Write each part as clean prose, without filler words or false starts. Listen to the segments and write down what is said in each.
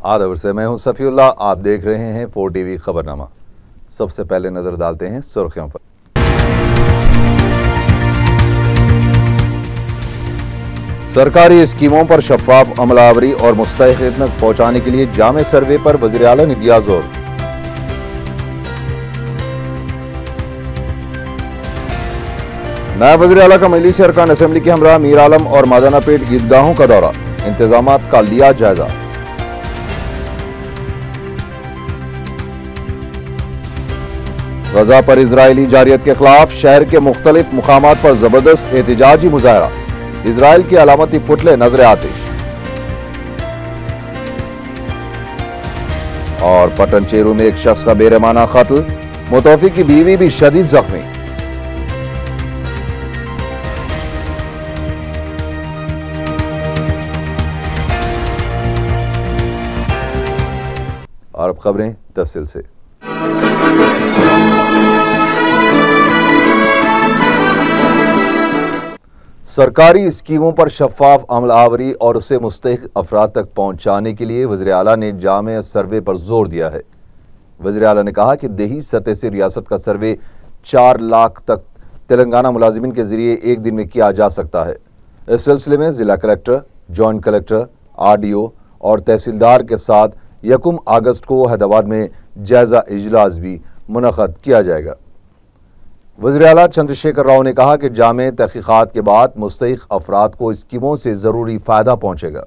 आदब से मैं हूं सफीउल्लाह, आप देख रहे हैं 4 टीवी खबरनामा। सबसे पहले नजर डालते हैं सुर्खियों पर। सरकारी स्कीमों पर शफाफ अमलावरी और मुस्तहिक़ीन तक पहुंचाने के लिए जामे सर्वे पर वज़ीर आला ने दिया जोर। नायब वज़ीर आला का मजलिस अरकान असेंबली के हमरा मीर आलम और मादाना पेट ईदगाहों का दौरा, इंतजामात का लिया जायजा। गजा पर इजरायली जारियत के खिलाफ शहर के मुख्तलिफ मुकामात पर जबरदस्त एहतजाजी मुजाहरा, इजराइल के अलामती पुतले नजर आतिश। और पटन चेरू में एक शख्स का बेरहमाना कत्ल, मुतवफ़ी की बीवी भी शदीद जख्मी। और अब खबरें तफसील से। सरकारी स्कीमों पर शफाफ अमलावरी और उसे मुस्तहिक़ अफराद तक पहुंचाने के लिए वज़ीर आला ने जामे सर्वे पर जोर दिया है। वज़ीर आला ने कहा कि देही सतह से रियासत का सर्वे 4 लाख तक तेलंगाना मुलाजिमिन के जरिए एक दिन में किया जा सकता है। इस सिलसिले में जिला कलेक्टर, जॉइंट कलेक्टर, RDO और तहसीलदार के साथ 1 अगस्त को हैदराबाद में जायजा इजलास भी मुनक़द किया जाएगा। वज़ीर आला चंद्रशेखर राव ने कहा कि जामे तहक़ीक़ात के बाद मुस्तहिक़ अफराद को स्कीमों से ज़रूरी फ़ायदा पहुँचेगा।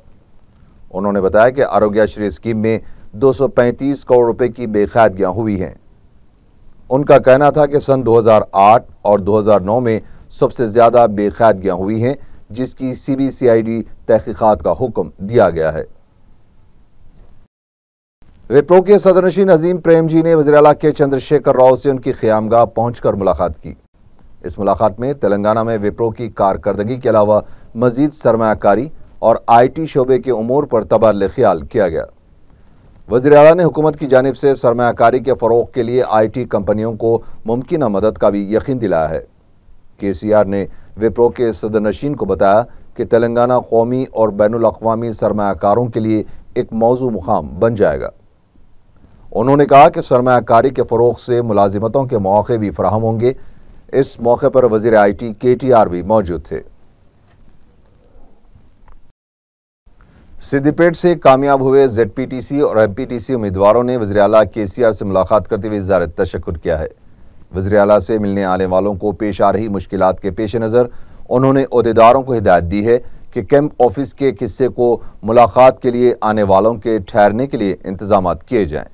उन्होंने बताया कि आरोग्यश्री स्कीम में 235 करोड़ रुपए की बेक़ायदगियाँ हुई हैं। उनका कहना था कि सन 2008 और 2009 में सबसे ज़्यादा बेक़ायदगियाँ हुई हैं, जिसकी CBCID तहक़ीक़ात का हुक्म दिया गया है। विप्रो के सदरनशीन अजीम प्रेम जी ने वज़ीर आला के चंद्रशेखर राव से उनकी क़यामगाह पहुंचकर मुलाकात की। इस मुलाकात में तेलंगाना में विप्रो की कारकर्दगी के अलावा मजीद सरमायाकारी और IT शोबे के उमूर पर तबादले ख्याल किया गया। वज़ीर आला ने हुकूमत की जानिब से सरमायाकारी के फ़रोग़ के लिए IT कंपनियों को मुमकिन मदद का भी यकीन दिलाया है। KCR ने विप्रो के सदरनशीन को बताया कि तेलंगाना कौमी और बैनुल अक़वामी सरमायाकारों के लिए एक मौजू मुकाम बन जाएगा। उन्होंने कहा कि सरमायाकारी के फ़रोग़ से मुलाजिमतों के मौक़े भी फराहम होंगे। इस मौके पर वज़ीर IT KTR भी मौजूद थे। सिद्दीपेट से कामयाब हुए ZPTC और MPTC उम्मीदवारों ने वज़ीर आला KCR से मुलाकात करते हुए इज़हार तशक्कुर किया है। वज़ीर आला से मिलने आने वालों को पेश आ रही मुश्किलात के पेश नज़र उन्होंने ओहदेदारों को हिदायत दी है कि कैंप ऑफिस के एक हिस्से को मुलाकात के लिए आने वालों के ठहरने के लिए इंतजामात किए जाएं।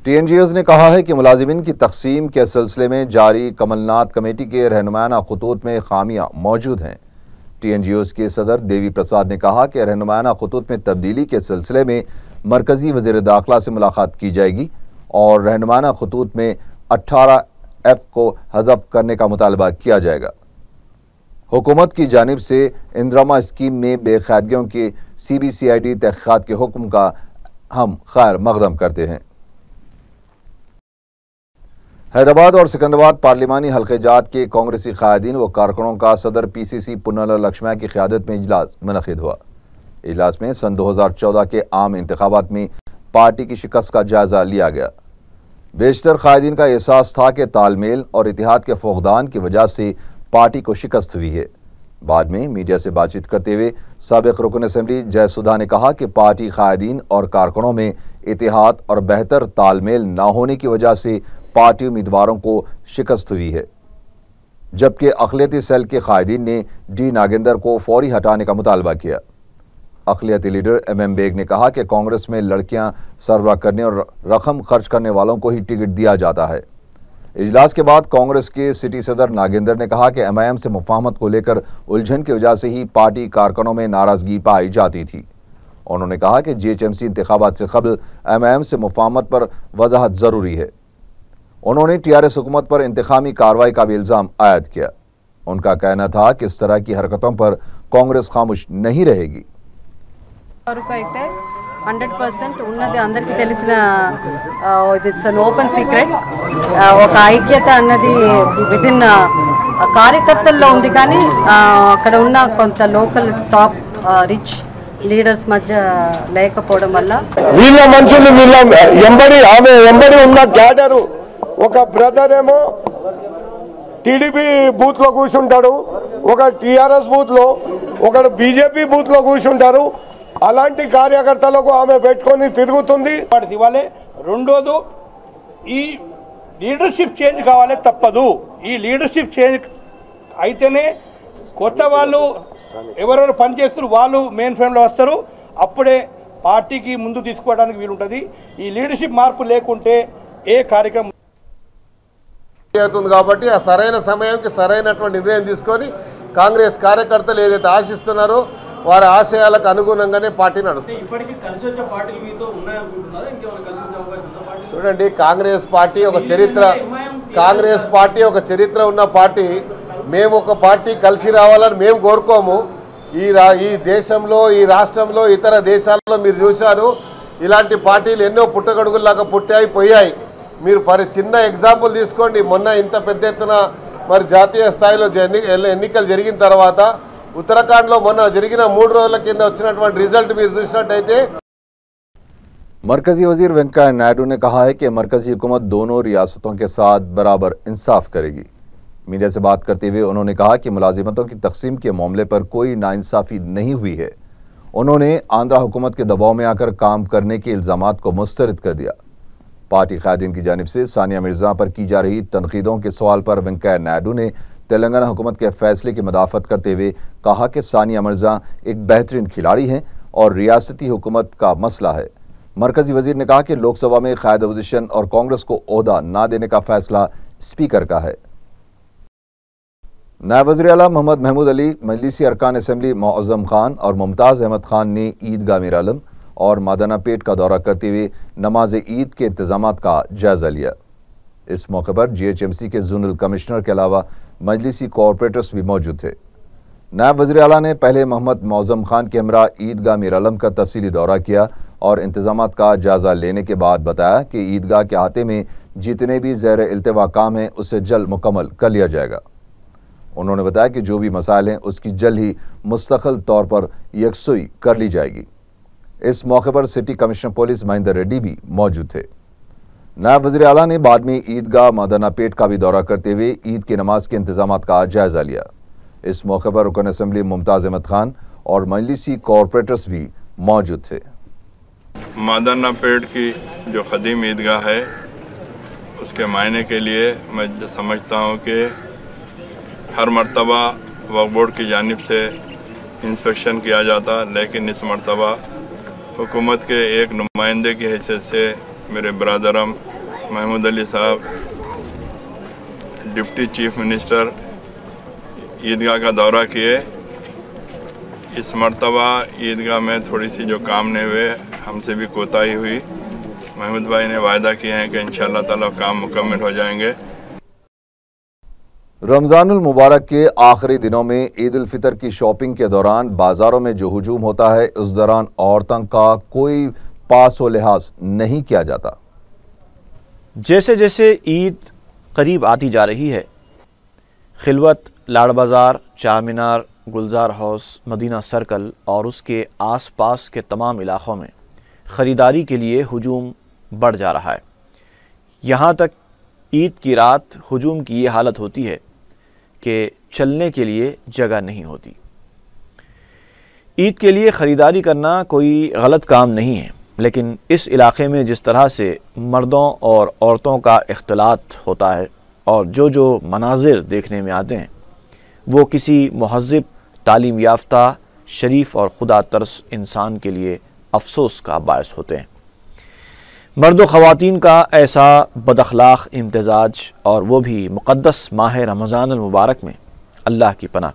TNGOs ने कहा है कि मुलाजिमिन की तकसीम के सिलसिले में जारी कमलनाथ कमेटी के रहनुमायाना खतूत में खामियां मौजूद हैं। TNGOs के सदर देवी प्रसाद ने कहा कि रहनुमायाना खतूत में तब्दीली के सिलसिले में मरकजी वज़ीर दाखिला से मुलाकात की जाएगी और रहनुमायाना खतूत में 18F को हज़फ करने का मुतालबा किया जाएगा। हुकूमत की जानिब से इंदिरा स्कीम में बेक़ायदगियों के CBCID तहक़ीक़ात के हुक्म का हम खैर मक़दम करते हैं। हैदराबाद और सिकंदराबाद पार्लिमानी हल्क़े-जात के कांग्रेसी क़ायदीन व कारकुनों का सदर PCC पुन्नाला लक्ष्मया की क़यादत में इजलास मुनक़िद हुआ। इजलास में सन 2014 के आम इंतख़ाबात में पार्टी की शिकस्त का जायज़ा लिया गया। बेशतर क़ायदीन का एहसास था कि तालमेल और इत्तेहाद के फ़ुक़दान की वजह से पार्टी को शिकस्त हुई है। बाद में मीडिया से बातचीत करते हुए साबिक़ रुकन असेंबली जयसुधा ने कहा कि पार्टी क़ायदीन और कारकुनों में इत्तेहाद और बेहतर तालमेल न होने की वजह से पार्टी उम्मीदवारों को शिकस्त हुई है, जबकि अक़लियती सेल के क़ायदीन ने D नागेंद्र को फौरी हटाने का मुतालबा किया। अक़लियती लीडर MM बेग ने कहा कि कांग्रेस में लड़कियां सरबराह करने और रकम खर्च करने वालों को ही टिकट दिया जाता है। इजलास के बाद कांग्रेस के सिटी सदर नागेंद्र ने कहा कि MIM से मुफाहमत को लेकर उलझन की वजह से ही पार्टी कारकुनों में नाराज़गी पाई जाती थी। उन्होंने कहा कि GHMC इंतखाबात से कबल MIM से मुफाहमत पर वजाहत ज़रूरी है। उन्होंने TRS हुकूमत पर इंतखामी कार्रवाई का भी इल्ज़ाम आयद किया। उनका कहना था कि इस तरह की हरकतों पर कांग्रेस खामोश नहीं रहेगी। 100% ఉన్నది అందరికీ తెలిసిన ఇట్స్ అన్ ఓపెన్ సీక్రెట్ ఒక ఐక్యత అన్నది విదిన్ కార్యకర్తల్లో ఉంది కానీ అక్కడ ఉన్న కొంత లోకల్ టాప్ రిచ్ లీడర్స్ మధ్య లేకపోవడం వల్ల వీళ్ళ మనుషులు వీళ్ళ ఆమె ఎంబడి ఉన్న క్యాడరు ఒక బ్రదర్ ఏమో టీడీపీ బూత్ లో కూర్చుంటాడు, ఒక టీఆర్ఎస్ బూత్ లో, ఒకడు బీజేపీ బూత్ లో కూర్చుంటారు. అలాంటి కార్యకర్తలకు ఆమె పెట్టుకొని తిరుగుతుంది. ఇవ్వాలి. రెండోది ఈ లీడర్షిప్ చేంజ్ కావాలి, తప్పదు. ఈ లీడర్షిప్ చేంజ్ అయితేనే కొత్త వాళ్ళు ఎవరెవరు పనిచేస్తారు వాళ్ళు మెయిన్ ఫ్రేమ్లో వస్తారు. అప్పుడే పార్టీకి ముందు తీసుకోవడానికి వీలుంటుంది. ఈ లీడర్షిప్ మార్పు లేకుంటే ఏ కార్యక్రమం అవుతుంది. కాబట్టి ఆ సరైన సమయానికి సరైనటువంటి నిర్ణయం తీసుకొని కాంగ్రెస్ కార్యకర్తలు ఏదైతే ఆశిస్తున్నారో వారి ఆశయాలకు అనుగుణంగానే పార్టీ నడుస్తుంది. చూడండి, కాంగ్రెస్ పార్టీ ఒక చరిత్ర ఉన్న పార్టీ. మేము ఒక పార్టీ కలిసి రావాలని మేము కోరుకోము. ఈ దేశంలో, ఈ రాష్ట్రంలో, ఇతర దేశాల్లో మీరు చూశారు, ఇలాంటి పార్టీలు ఎన్నో పుట్టగొడుగుల్లాగా పుట్టాయి, పోయాయి. మీరు చిన్న ఎగ్జాంపుల్ తీసుకోండి. మొన్న ఇంత పెద్ద ఎత్తున మరి జాతీయ స్థాయిలో ఎన్నికలు జరిగిన తర్వాత उत्तराखंड మొన్న జరిగిన 3 రోజుల కింద వచ్చినటువంటి రిజల్ట్ మీరు చూసినట్టయితే मरकजी वजीर वेंकैया नायडू ने कहा है कि मरकजी हुकूमत दोनों रियासतों के साथ बराबर इंसाफ करेगी। मीडिया से बात करते हुए उन्होंने कहा कि मुलाजिमतों की तकसीम के मामले पर कोई नाइंसाफी नहीं हुई है। उन्होंने आंध्रा हुकूमत के दबाव में आकर काम करने के इल्जामात को मुस्तरद कर दिया। पार्टी कायदीन की जानिब से सानिया मिर्जा पर की जा रही तनकीदों के सवाल पर वेंकैया नायडू ने तेलंगाना हुकूमत के फैसले की मदाफत करते हुए कहा कि सानिया मिर्जा एक बेहतरीन खिलाड़ी हैं और रियासती हुकूमत का मसला है। मरकजी वजीर ने कहा कि लोकसभा में कायद अपोजिशन और कांग्रेस को ओहदा ना देने का फैसला स्पीकर का है। नायब वज़ीर आला मोहम्मद महमूद अली, मजलिसी अरकान असम्बली मौअज़्ज़म खान और मुमताज़ अहमद खान ने ईदगाह मीर आलम और मादाना पेट का दौरा करते हुए नमाज ईद के इंतजामात का जायजा लिया। इस मौके पर GHMC के जोनल कमिश्नर के अलावा मजलिसी कॉरपोरेटर्स भी मौजूद थे। नायब वज़ीर आला ने पहले मोहम्मद मौअज़्ज़म खान के हमरा ईदगाह मीर आलम का तफसीली दौरा किया और इंतजामात का जायजा लेने के बाद बताया कि ईदगाह के अहाते में जितने भी ज़ैर इल्तिवा काम हैं उसे जल्द मुकम्मल कर लिया जाएगा। उन्होंने बताया कि जो भी मसाइल हैं उसकी जल्द ही मुस्तकिल तौर पर यकसुई कर ली जाएगी। इस मौके पर city commissioner police Mahendra Reddy भी मौजूद थे। नायब वज़ीर आला ने बाद में ईदगाह मादाना पेट का भी दौरा करते हुए ईद की नमाज के इंतजामात का जायजा लिया। इस मौके पर रुकन असम्बली मुमताज़ अहमद खान और मजलिसी कॉरपोरेटर्स भी मौजूद थे। मादाना पेट की जो क़दीम ईदगाह है उसके मायने के लिए मैं समझता हूँ कि हर मर्तबा वक्फ बोर्ड की जानिब से इंस्पेक्शन किया जाता, लेकिन इस मर्तबा हुकूमत के एक नुमाइंदे की हैसियत से मेरे ब्रदरम महमूद अली साहब डिप्टी चीफ मिनिस्टर ईदगाह का दौरा किए। इस मर्तबा ईदगाह में थोड़ी सी जो काम नहीं हुए, हमसे भी कोताही हुई। महमूद भाई ने वायदा किए हैं कि इंशाअल्लाह ताला काम मुकम्मल हो जाएंगे। रमज़ानुल मुबारक के आखिरी दिनों में ईद उल फितर की शॉपिंग के दौरान बाजारों में जो हुजूम होता है उस दौरान औरतों का कोई पास व लिहाज नहीं किया जाता। जैसे जैसे ईद करीब आती जा रही है, खिलवत, लाड़ बाज़ार, चार मीनार, गुलजार हाउस, मदीना सर्कल और उसके आसपास के तमाम इलाक़ों में ख़रीदारी के लिए हुजूम बढ़ जा रहा है। यहाँ तक ईद की रात हुजूम की ये हालत होती है कि चलने के लिए जगह नहीं होती। ईद के लिए ख़रीदारी करना कोई गलत काम नहीं है, लेकिन इस इलाक़े में जिस तरह से मर्दों और औरतों का इख्तिलात होता है और जो मनाजिर देखने में आते हैं वो किसी महज़्ज़िब, तालीम याफ्ता, शरीफ और खुदा तरस इंसान के लिए अफसोस का बायस होते हैं। मर्द व ख़वातीन का ऐसा बदअख़लाक़ इम्तिज़ाज और वो भी मुक़द्दस माह रमज़ान मुबारक में, अल्लाह की पनाह।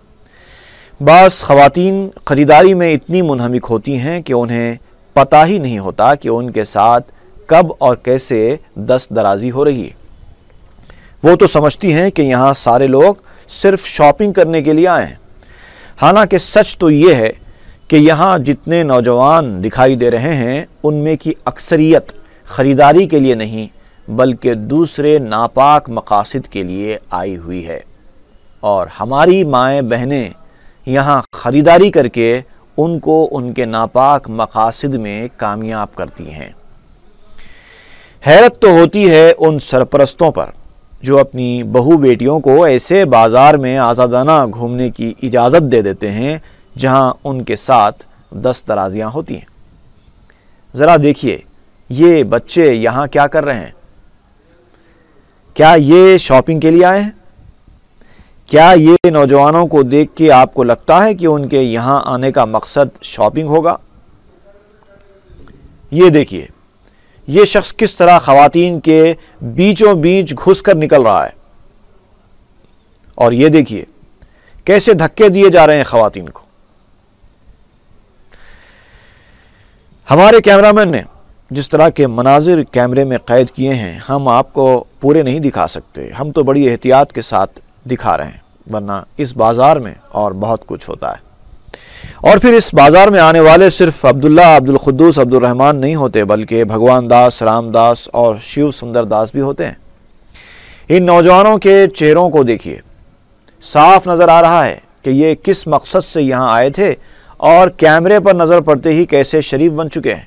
बाज़ ख़वातीन ख़रीदारी में इतनी मुनहमिक होती हैं कि उन्हें पता ही नहीं होता कि उनके साथ कब और कैसे दस्त दराज़ी हो रही है। वो तो समझती हैं कि यहाँ सारे लोग सिर्फ़ शॉपिंग करने के लिए आए हैं। हालांकि सच तो ये है कि यहाँ जितने नौजवान दिखाई दे रहे हैं उनमें की अक्सरियत ख़रीदारी के लिए नहीं बल्कि दूसरे नापाक मकासद के लिए आई हुई है। और हमारी माएँ बहनें यहाँ ख़रीदारी करके उनको उनके नापाक मकासद में कामयाब करती हैं। हैरत तो होती है उन सरपरस्तों पर जो अपनी बहू बेटियों को ऐसे बाज़ार में आज़ादाना घूमने की इजाज़त दे देते हैं जहां उनके साथ दस्तराजियां होती हैं। ज़रा देखिए ये बच्चे यहाँ क्या कर रहे हैं। क्या ये शॉपिंग के लिए आए हैं? क्या ये नौजवानों को देख के आपको लगता है कि उनके यहाँ आने का मकसद शॉपिंग होगा? ये देखिए ये शख्स किस तरह ख़वातीन के बीचों बीच घुसकर निकल रहा है, और ये देखिए कैसे धक्के दिए जा रहे हैं ख़वातीन को। हमारे कैमरामैन ने जिस तरह के मनाजिर कैमरे में कैद किए हैं हम आपको पूरे नहीं दिखा सकते, हम तो बड़ी एहतियात के साथ दिखा रहे हैं, वरना इस बाज़ार में और बहुत कुछ होता है। और फिर इस बाज़ार में आने वाले सिर्फ अब्दुल्ला, अब्दुल खुद्दूस, अब्दुल रहमान नहीं होते, बल्कि भगवान दास, रामदास और शिव सुंदर दास भी होते हैं। इन नौजवानों के चेहरों को देखिए, साफ नज़र आ रहा है कि ये किस मकसद से यहाँ आए थे और कैमरे पर नज़र पड़ते ही कैसे शरीफ बन चुके हैं।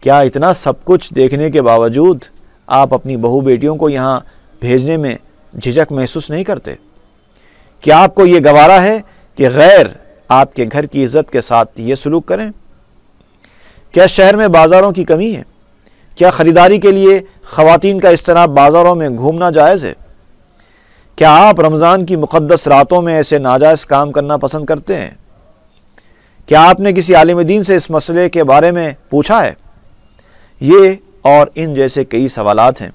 क्या इतना सब कुछ देखने के बावजूद आप अपनी बहू बेटियों को यहाँ भेजने में झिझक महसूस नहीं करते? क्या आपको ये गवारा है कि गैर आपके घर की इज्जत के साथ ये सलूक करें? क्या शहर में बाज़ारों की कमी है? क्या ख़रीदारी के लिए ख़वातीन का इज्तिनाब बाज़ारों में घूमना जायज़ है? क्या आप रमज़ान की मुक़द्दस रातों में ऐसे नाजायज़ काम करना पसंद करते हैं? क्या आपने किसी आलिम दीन से इस मसले के बारे में पूछा है? ये और इन जैसे कई सवालात हैं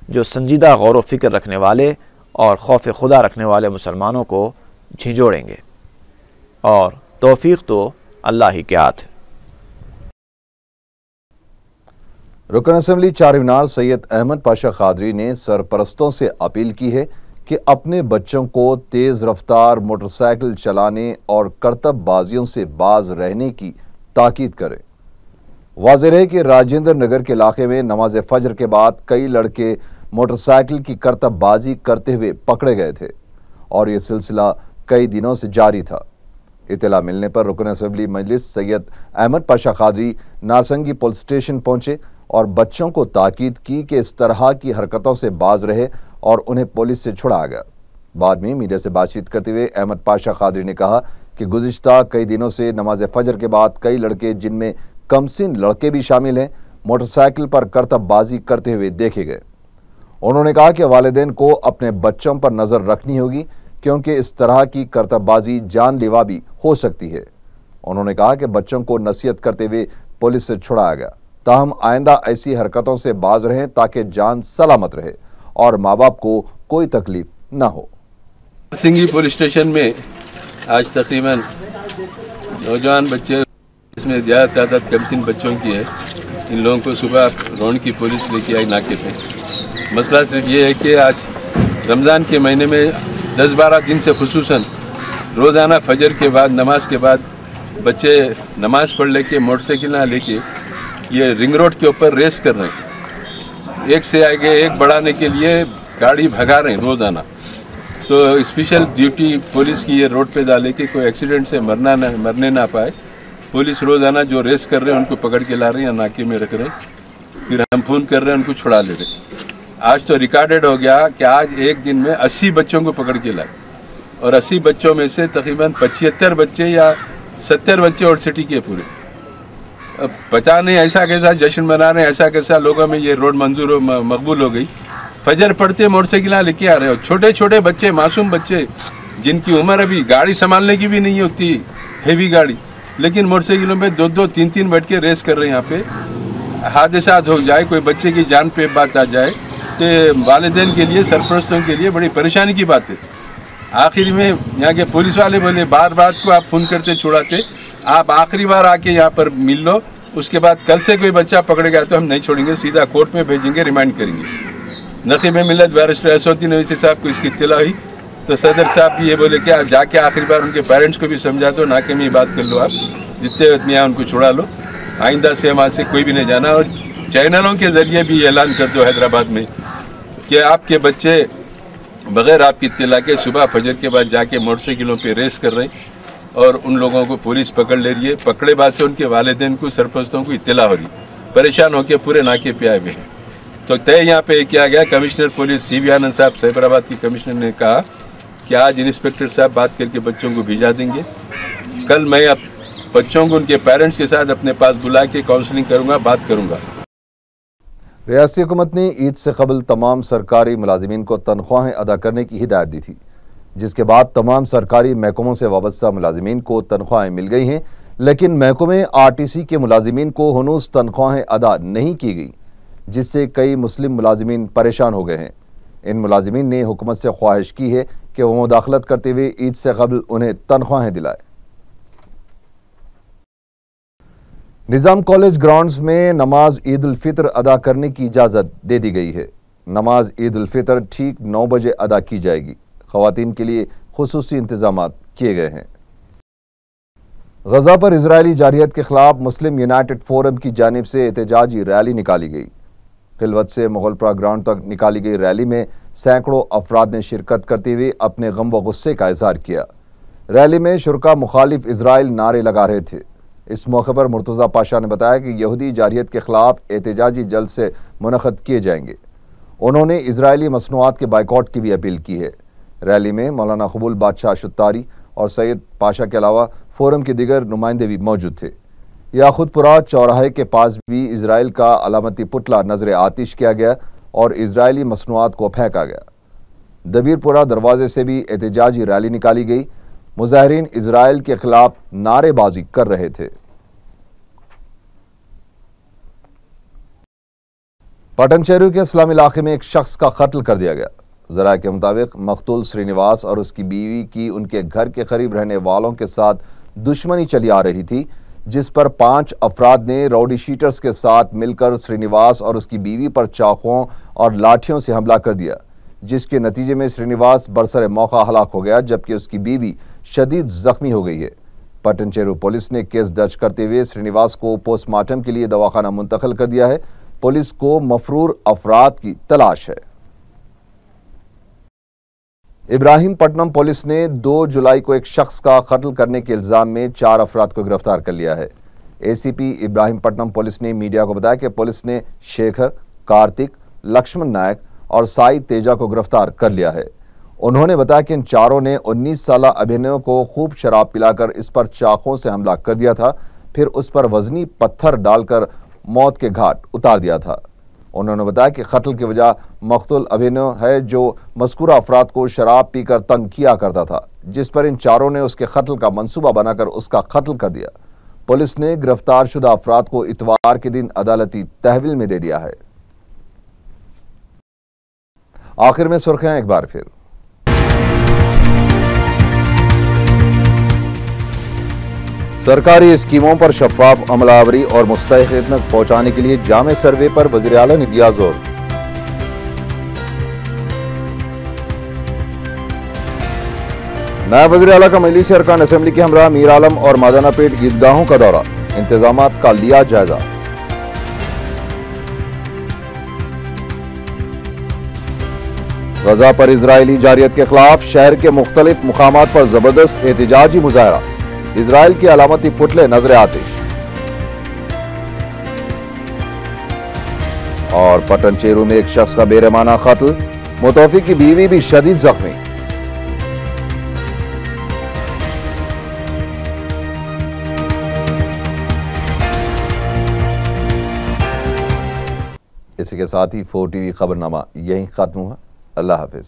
जो संजीदा गौर व फिक्र रखने वाले और खौफ खुदा रखने वाले मुसलमानों को झिझोड़ेंगे, और तौफीक तो अल्लाह ही के हाथ है। रुकन असम्बली चारमीनार सैयद अहमद पाशा कादरी ने सरपरस्तों से अपील की है कि अपने बच्चों को तेज़ रफ्तार मोटरसाइकिल चलाने और करतबबाजियों से बाज रहने की ताकीद करें। वाज़ेह है कि राजेंद्र नगर के इलाके में नमाज फजर के बाद कई लड़के मोटरसाइकिल की करतबबाजी करते हुए पकड़े गए थे और ये सिलसिला कई दिनों से जारी था। इत्तला मिलने पर रुकन असम्बली मजलिस सैयद अहमद पाशा कादरी नारसंगी पुलिस स्टेशन पहुंचे और बच्चों को ताकीद की कि इस तरह की हरकतों से बाज रहे और उन्हें पुलिस से छुड़ाया गया। बाद में मीडिया से बातचीत करते हुए अहमद पाशा कादरी ने कहा कि गुज़िश्ता कई दिनों से नमाज फजर के बाद कई लड़के, जिनमें कमसिन लड़के भी शामिल हैं, मोटरसाइकिल पर करतबबाजी करते हुए देखे गए। उन्होंने कहा कि वालिदैन को अपने बच्चों पर नज़र रखनी होगी क्योंकि इस तरह की करतबबाजी जानलेवा भी हो सकती है। उन्होंने कहा कि बच्चों को नसीहत करते हुए पुलिस से छुड़ाया गया, ताहम आइंदा ऐसी हरकतों से बाज रहें ताकि जान सलामत रहे और माँ बाप को कोई तकलीफ न हो। सिंगी पुलिस स्टेशन में आज तकरीबन नौजवान बच्चे, इसमें ज़्यादा तादाद कमसिन बच्चों की है, इन लोगों को सुबह रौंड की पुलिस लेके आई नाके पे। मसला सिर्फ ये है कि आज रमज़ान के महीने में 10-12 दिन से खुसूसन रोज़ाना फजर के बाद, नमाज के बाद बच्चे नमाज पढ़ लेके मोटरसाइकिल ना लेके ये रिंग रोड के ऊपर रेस कर रहे हैं। एक से आगे एक बढ़ाने के लिए गाड़ी भगा रहे हैं रोज़ाना। तो स्पेशल ड्यूटी पुलिस की ये रोड पे डाले कि कोई एक्सीडेंट से मरने ना पाए। पुलिस रोज़ाना जो रेस कर रहे हैं उनको पकड़ के ला रहे हैं, नाके में रख रहे हैं, फिर हम फ़ोन कर रहे हैं, उनको छुड़ा ले रहे हैं। आज तो रिकॉर्डेड हो गया कि आज एक दिन में 80 बच्चों को पकड़ के लाए और 80 बच्चों में से तकरीबन 75 बच्चे या 70 बच्चे और सिटी के पूरे। अब पता नहीं ऐसा कैसा जश्न मना रहे हैं, ऐसा कैसा लोगों में ये रोड मंजूर मकबूल हो गई। फजर पढ़ते मोटरसाइकिल लेके आ रहे हो, छोटे छोटे बच्चे, मासूम बच्चे जिनकी उम्र अभी गाड़ी संभालने की भी नहीं होती, हेवी गाड़ी, लेकिन मोटरसाइकिलों पे 2-2, 3-3 बैठ के रेस कर रहे हैं। यहाँ पे हादसा हो जाए, कोई बच्चे की जान पे बात आ जाए तो वालिदैन के लिए, सरपरस्तों के लिए बड़ी परेशानी की बात है। आखिर में यहाँ के पुलिस वाले बोले बार बार को आप फ़ोन करते छुड़ाते, आप आखिरी बार आके यहाँ पर मिल लो, उसके बाद कल से कोई बच्चा पकड़ेगा तो हम नहीं छोड़ेंगे, सीधा कोर्ट में भेजेंगे, रिमांड करेंगे। नक़ीब मिल्लत बैरिस्टर असदुद्दीन ओवैसी साहब को इसकी इत्तला हुई तो सदर साहब भी ये बोले कि आप जाके आखिरी बार उनके पेरेंट्स को भी समझा दो, नाके में बात कर लो, आप जितने वक्त में यहाँ उनको छुड़ा लो, आइंदा से वहाँ से कोई भी नहीं जाना। और चैनलों के ज़रिए भी ऐलान कर दो हैदराबाद में कि आपके बच्चे बग़ैर आपकी इत्तला के सुबह फजर के बाद जाके मोटरसाइकिलों पे रेस कर रहे हैं, और उन लोगों को पुलिस पकड़ ले रही है। पकड़े बाद से उनके वालिदैन को, सरपरस्तों को इत्तला हो रही, परेशान होकर पूरे नाके पे आए हुए हैं। तो तय यहाँ पे किया गया, कमिश्नर पुलिस CV आनंद साहब, सैबराबाद के कमिश्नर ने कहा कि आज इंस्पेक्टर साहब बात करके बच्चों को भिजा देंगे। कल मैं अब बच्चों को उनके पेरेंट्स के साथ अपने पास बुला के काउंसलिंग करूँगा, बात करूँगा। रियासती हुकूमत ने ईद से कबल तमाम सरकारी मुलाजिमीन को तनख्वाहें अदा करने की हिदायत दी थी, जिसके बाद तमाम सरकारी महकमों से वाबस्ता मुलाजिमीन को तनख्वाहें मिल गई हैं, लेकिन महकमे RTC के मुलाजिमीन को हनूज तनख्वाहें अदा नहीं की गई, जिससे कई मुस्लिम मुलाजिमीन परेशान हो गए हैं। इन मुलाजिमीन ने हुकूमत से ख्वाहिश की है कि वो मुदाखलत करते हुए ईद से कबल उन्हें तनख्वाहें दिलाए। निज़ाम कॉलेज ग्राउंड्स में नमाज ईद उल फितर अदा करने की इजाज़त दे दी गई है। नमाज ईद उल फितर ठीक 9 बजे अदा की जाएगी। ख़वातीन के लिए खुसूसी इंतजाम किए गए हैं। गजा पर इजरायली जारियत के खिलाफ मुस्लिम यूनाइटेड फोरम की जानिब से एहतजाजी रैली निकाली गई। खिलवत से मुगलपुरा ग्राउंड तक निकाली गई रैली में सैकड़ों अफराद ने शिरकत करते हुए अपने गम व गुस्से का इजहार किया। रैली में शुरका मुखालिफ इजराइल नारे लगा रहे थे। इस मौके पर मुर्तज़ा पाशा ने बताया कि यहूदी जारियत के खिलाफ एहतजाजी जल्द से मुनक़द किए जाएंगे। उन्होंने इजरायली मसनूआत के बाइकआउट की भी अपील की है। रैली में मौलाना कबूल बादशाह शुत्तारी और सैयद पाशा के अलावा फोरम के दीगर नुमाइंदे भी मौजूद थे। याखुदपुरा चौराहे के पास भी इजराइल का अलामती पुतला नजर आतिश किया गया और इजरायली मसनूआत को फेंका गया। दबीरपुरा दरवाजे से भी एहतजाजी रैली निकाली गई। मुजाहिरीन इजराइल के खिलाफ नारेबाजी कर रहे थे। पटनचेरू के इस्लामी इलाके में एक शख्स का कत्ल कर दिया गया। ज़राए के मुताबिक मकतूल श्रीनिवास और उसकी बीवी की उनके घर के करीब रहने वालों के साथ दुश्मनी चली आ रही थी, जिस पर 5 अफराद ने राउडी शीटर्स के साथ मिलकर श्रीनिवास और उसकी बीवी पर चाकुओं और लाठियों से हमला कर दिया, जिसके नतीजे में श्रीनिवास बरसर मौका हलाक हो गया, जबकि उसकी बीवी शदीद जख्मी हो गई है। पटनचेरू पुलिस ने केस दर्ज करते हुए श्रीनिवास को पोस्टमार्टम के लिए दवाखाना मुंतकिल कर दिया है। पुलिस को मफरूर अफराद की तलाश है। इब्राहिमपट्टनम पुलिस ने 2 जुलाई को एक शख्स का कत्ल करने के इल्जाम में 4 अफराद को गिरफ्तार कर लिया है। ACP इब्राहिमपट्टनम पुलिस ने मीडिया को बताया कि पुलिस ने शेखर, कार्तिक, लक्ष्मण नायक और साई तेजा को गिरफ्तार कर लिया है। उन्होंने बताया कि इन चारों ने 19 साला अभिनव को खूब शराब पिलाकर इस पर चाकुओं से हमला कर दिया था, फिर उस पर वजनी पत्थर डालकर मौत के घाट उतार दिया था। उन्होंने बताया कि कत्ल की वजह मकतूल अभिनव है, जो मज़कूरा अफराद को शराब पीकर तंग किया करता था, जिस पर इन चारों ने उसके कत्ल का मंसूबा बनाकर उसका कत्ल कर दिया। पुलिस ने गिरफ्तार शुदा अफराद को इतवार के दिन अदालती तहवील में दे दिया है। आखिर में सुर्खियां एक बार फिर। सरकारी स्कीमों पर शफाफ अमलावरी और मुस्तहिक़ीन तक पहुंचाने के लिए जामे सर्वे पर वज़ीर आला ने दिया जोर। नायब वज़ीर आला का मजलिस अरकान असेंबली के हमरा मीर आलम और मादाना पेट ईदगाहों का दौरा, इंतजामात का लिया जायजा। गजा पर इजरायली जारियत के खिलाफ शहर के मुख्तलिफ मुकामात पर जबरदस्त एहतजाजी मुजाहरा, इजराइल के अलामती पुतले नजर आतिश। और पटनचेरू में एक शख्स का बेरहमाना कत्ल, मुतवफ़ी की बीवी भी शदीद जख्मी। इसी के साथ ही 4 TV खबरनामा यहीं खत्म हुआ। अल्लाह हाफिज।